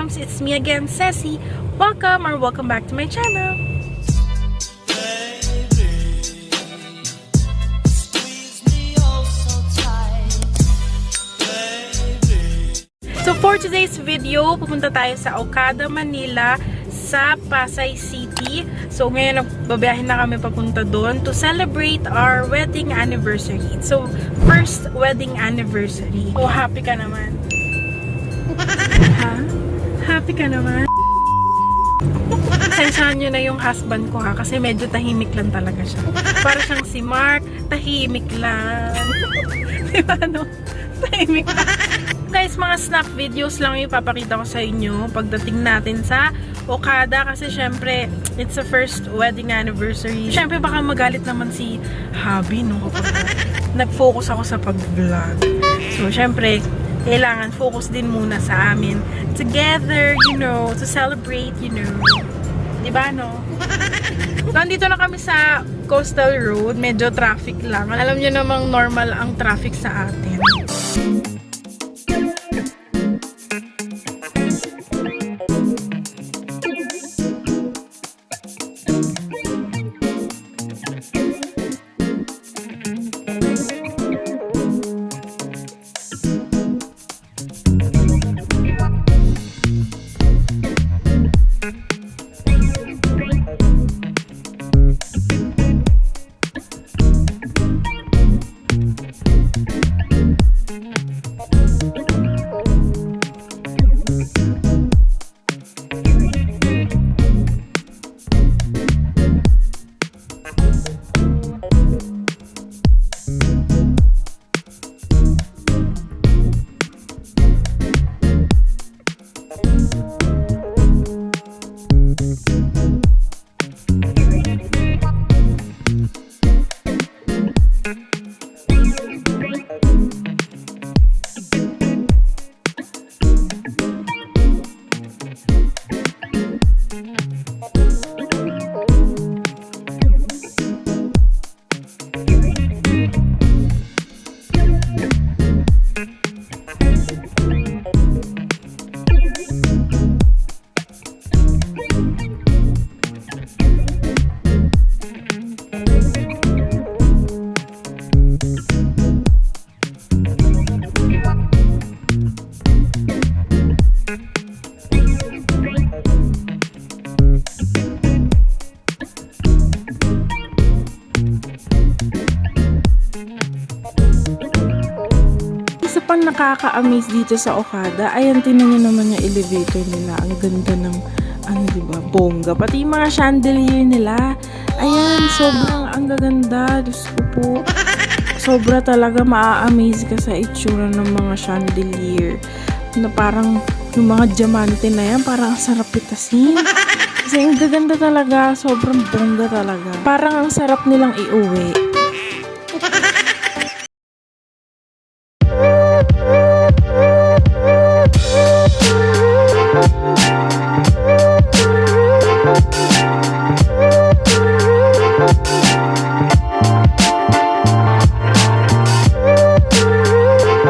ka-Cessumz, it's me again, Ceci. Welcome back to my channel. So for today's video, pupunta tayo sa Okada, Manila, sa Pasay City. So ngayon nagbabiyahin na kami papunta doon to celebrate our wedding anniversary. So first wedding anniversary. Oh, happy ka naman. Ha? Happy ka naman? Sensyahan nyo na yung husband ko ha, kasi medyo tahimik lang talaga siya. Para siyang si Mark, tahimik lang. Diba no? Tahimik lang. Guys, mga snap videos lang yung ipapakita ko sa inyo pagdating natin sa Okada kasi syempre, it's the first wedding anniversary. Syempre baka magalit naman si Habi no kapag nag-focus ako sa pag-vlog. So syempre, kailangan focus din muna sa amin together, you know, to celebrate, you know. Diba, no? Nandito na kami sa Coastal Road. Medyo traffic lang. Alam nyo namang normal ang traffic sa atin. Pang nakaka-amaze dito sa Okada, ayan, tingnan nyo naman yung elevator nila. Ang ganda ng, ano diba, bongga. Pati yung mga chandelier nila. Ayan, sobrang ang gaganda. Diyos ko po. Sobra talaga maa-amaze ka sa itsura ng mga chandelier. Na parang, yung mga diamante na yan, parang ang sarap itasin. Kasi ang gaganda talaga. Sobrang bongga talaga. Parang ang sarap nilang iuwi.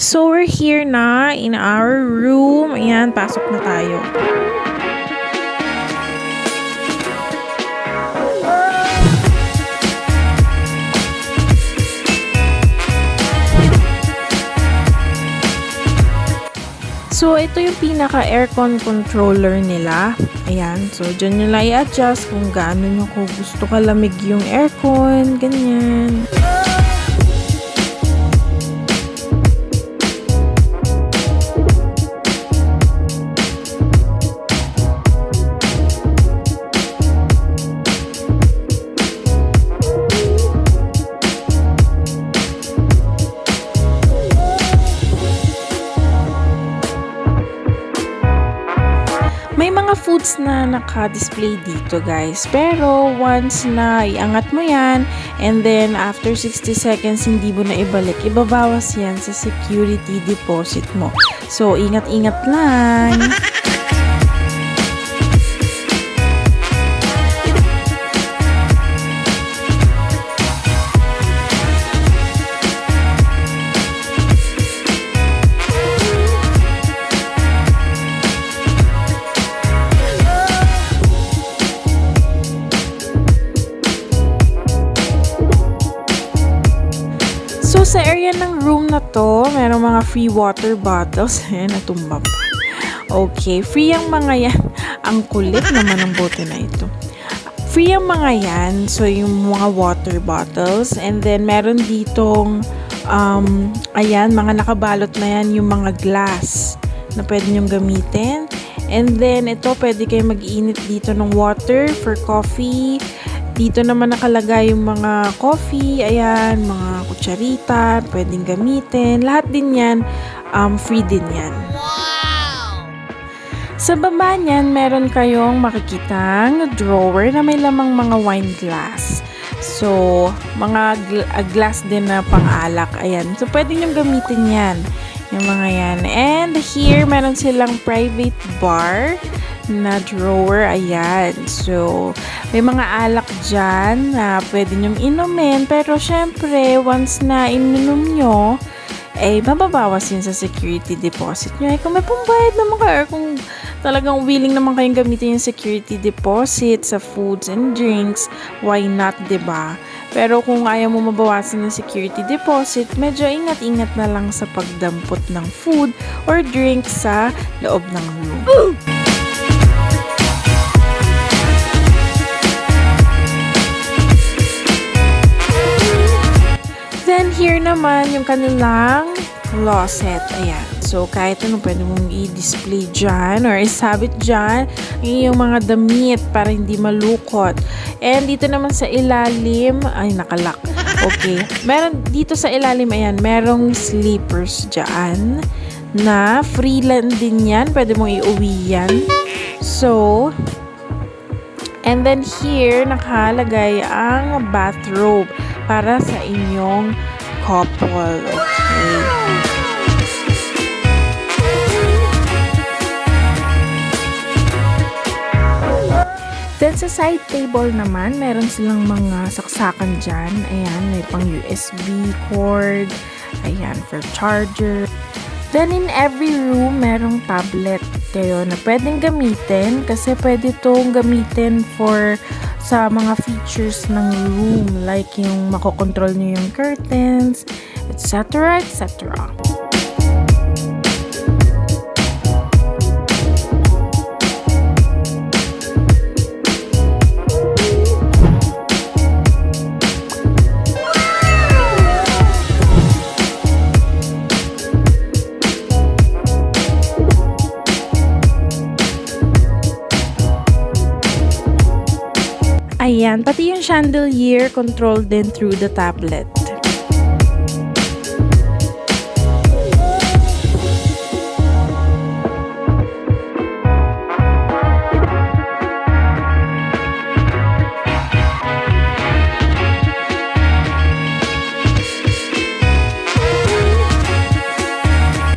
So, we're here na in our room. Ayan, pasok na tayo. So, ito yung pinaka-aircon controller nila. Ayan. So, dyan nyo lang i-adjust kung gaano nyo kung gusto kalamig yung aircon. Ganyan. May mga foods na naka-display dito guys, pero once na iangat mo yan and then after 60 seconds hindi mo na ibalik, ibabawas yan sa security deposit mo. So ingat-ingat lang. sa area ng room na to, merong mga free water bottles. Natumba pa. Okay, free ang mga yan. Ang kulit naman ng bote na ito. Free ang mga yan. So, yung mga water bottles. And then, meron ditong, ayan, mga nakabalot na yan, yung mga glass na pwede nyong gamitin. And then, ito, pwede kayo mag-init dito ng water for coffee. Dito naman nakalagay yung mga coffee, ayan, mga kutsarita, pwedeng gamitin. Lahat din yan, free din yan. Sa baba niyan, meron kayong makikitang drawer na may lamang mga wine glass. So, mga glass din na pang-alak. Ayan. So, pwede nyo gamitin yan. Yung mga yan. And here, meron silang private bar na drawer. Ayan. So, may mga alak dyan na pwede nyong inumin. Pero, syempre, once na ininom nyo, mababawas yun sa security deposit nyo. Kung may pambayad naman kayo, kung talagang willing naman kayong gamitin yung security deposit sa foods and drinks, why not, diba? Pero kung ayaw mo mabawasan ng security deposit, medyo ingat-ingat na lang sa pagdampot ng food or drink sa loob ng room. Then here naman yung kanilang closet. Ayan. So, kahit ano pwede mong i-display dyan or isabit dyan yung mga damit para hindi malukot. And dito naman sa ilalim, ay nakalak. Okay. Meron dito sa ilalim, ayan, merong slippers dyan na free lang din yan. Pwede mong iuwi yan. So, and then here, nakalagay ang bathrobe para sa inyong couple. Okay. Then, sa side table naman, meron silang mga saksakan dyan. Ayan, may pang USB cord. Ayan, for charger. Then, in every room, merong tablet kayo na pwedeng gamitin. Kasi pwede itong gamitin sa mga features ng room. Like yung makokontrol nyo yung curtains, etc. etc. Ayan, pati yung chandelier controlled din through the tablet.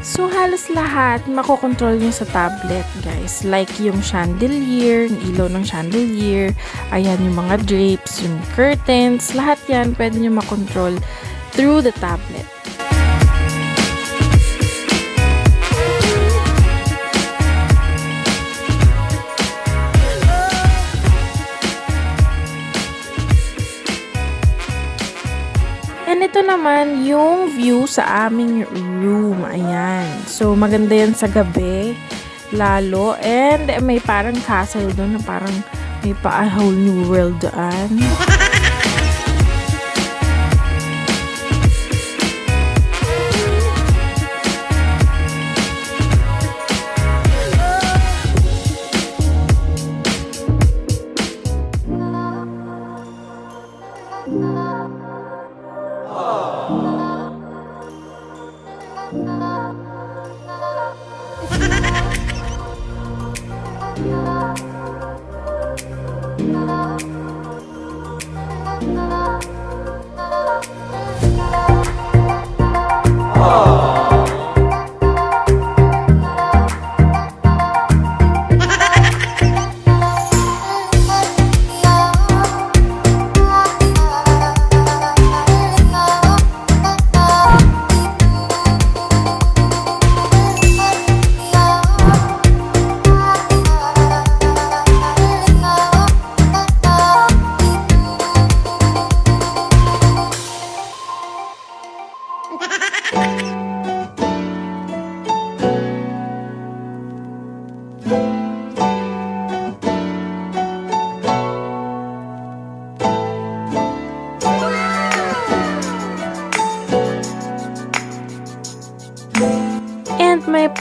So, halos lahat makokontrol nyo sa tablet, guys. Like yung chandelier, yung ilaw ng chandelier, ayan yung mga drapes, yung curtains, lahat yan pwede nyo makontrol through the tablet. And ito naman yung view sa aming room. Ayan. So, maganda yan sa gabi. Lalo. And may parang castle doon na parang may pa a whole new world doon.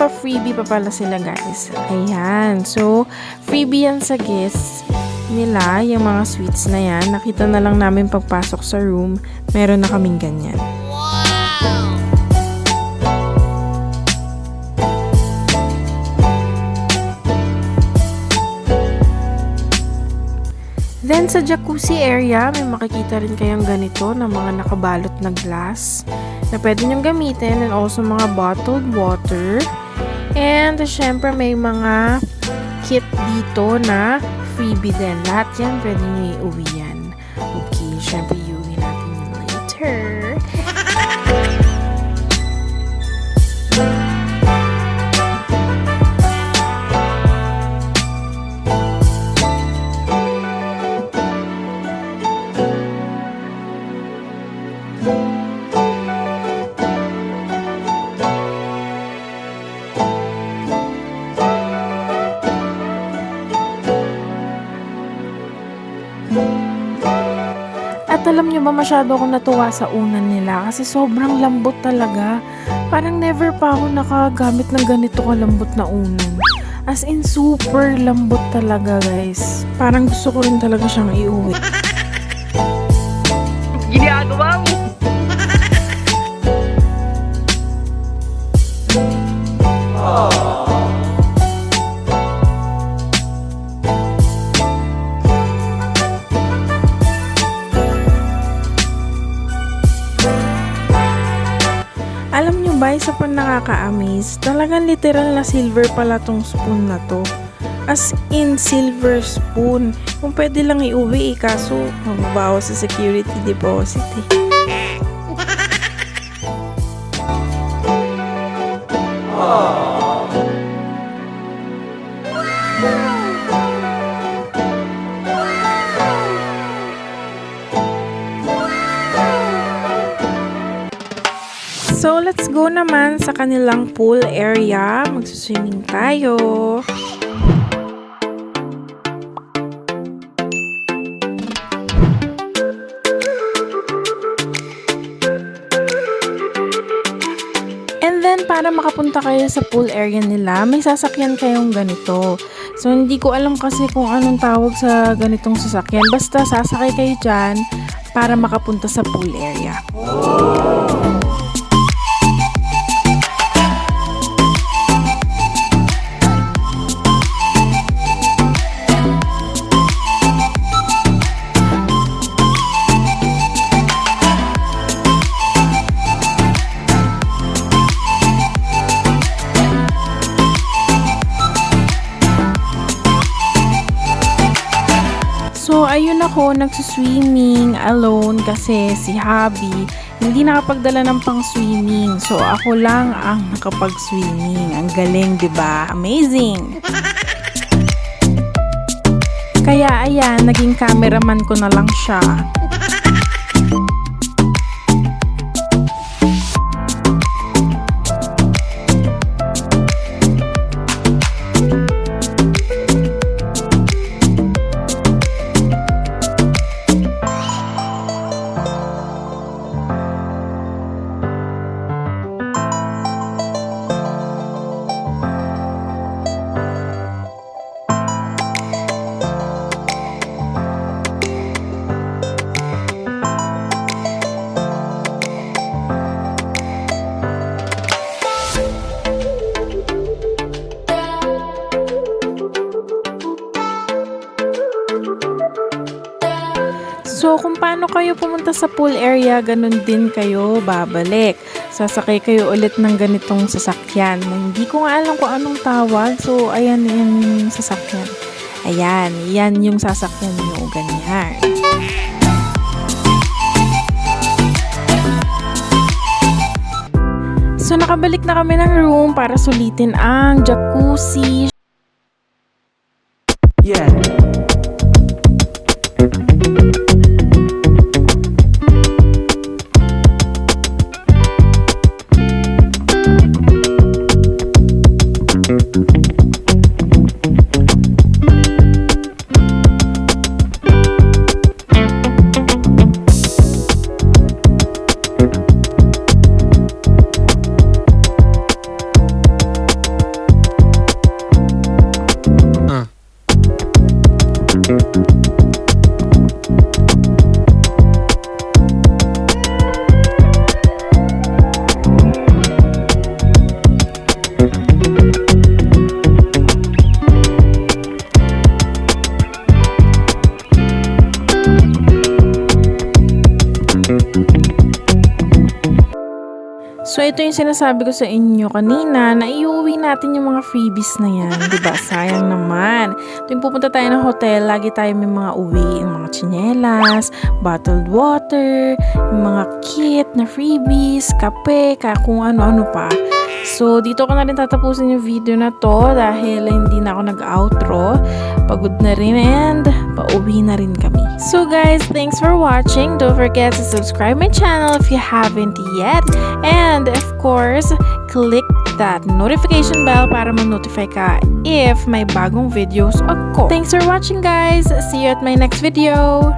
nagpapa-freebie pa pala sila guys. Ayan. So, freebie yan sa guests nila, yung mga sweets na yan. Nakita na lang namin pagpasok sa room, meron na kaming ganyan. Then, sa jacuzzi area, may makikita rin kayong ganito na mga nakabalot na glass na pwede nyong gamitin, and also mga bottled water. And, syempre, may mga kit dito na freebie din. Lahat yan, pwede nyo iuwi yan. Okay, syempre, iuwi natin yun later. At alam nyo ba, masyado akong natuwa sa unan nila kasi sobrang lambot talaga. Parang never pa ako nakagamit ng ganito kalambot na unan. As in, super lambot talaga guys. Parang gusto ko rin talaga siyang iuwi. Ginagawa mo! Alam nyo ba, isa pa nakaka-amaze, talagang literal na silver pala tong spoon na to. As in, silver spoon. Kung pwede lang iuwi kaso mababawas sa security deposit eh. So, let's go naman sa kanilang pool area. Magsuswimming tayo. And then, para makapunta kayo sa pool area nila, may sasakyan kayong ganito. So, hindi ko alam kasi kung anong tawag sa ganitong sasakyan. Basta, sasakay kayo dyan para makapunta sa pool area. So, ayun ako, nagsuswimming alone kasi si hubby hindi nakapagdala ng pang-swimming. So, ako lang ang nakapag-swimming. Ang galing, diba? Amazing! Kaya, ayan, naging cameraman ko na lang siya. So, kung paano kayo pumunta sa pool area, ganun din kayo babalik. Sasakay kayo ulit ng ganitong sasakyan. Hindi ko nga alam kung anong tawag. So, ayan yung sasakyan. Ayan, yan yung sasakyan nyo. Ganyan. So, nakabalik na kami ng room para sulitin ang jacuzzi. Yeah. So, ito yung sinasabi ko sa inyo kanina na iuwi natin yung mga freebies na yan. Diba? Sayang naman. Tuwing pupunta tayo ng hotel, lagi tayo may mga uwi. Yung mga tsinelas, bottled water, yung mga kit na freebies, kape, kung ano-ano pa. So, dito ko na rin tatapusin yung video na to dahil hindi na ako nag-outro. Pagod na rin and pauwi na rin kami. So guys, thanks for watching. Don't forget to subscribe my channel if you haven't yet. And of course, click that notification bell para ma-notify ka if may bagong videos ako. Thanks for watching guys. See you at my next video.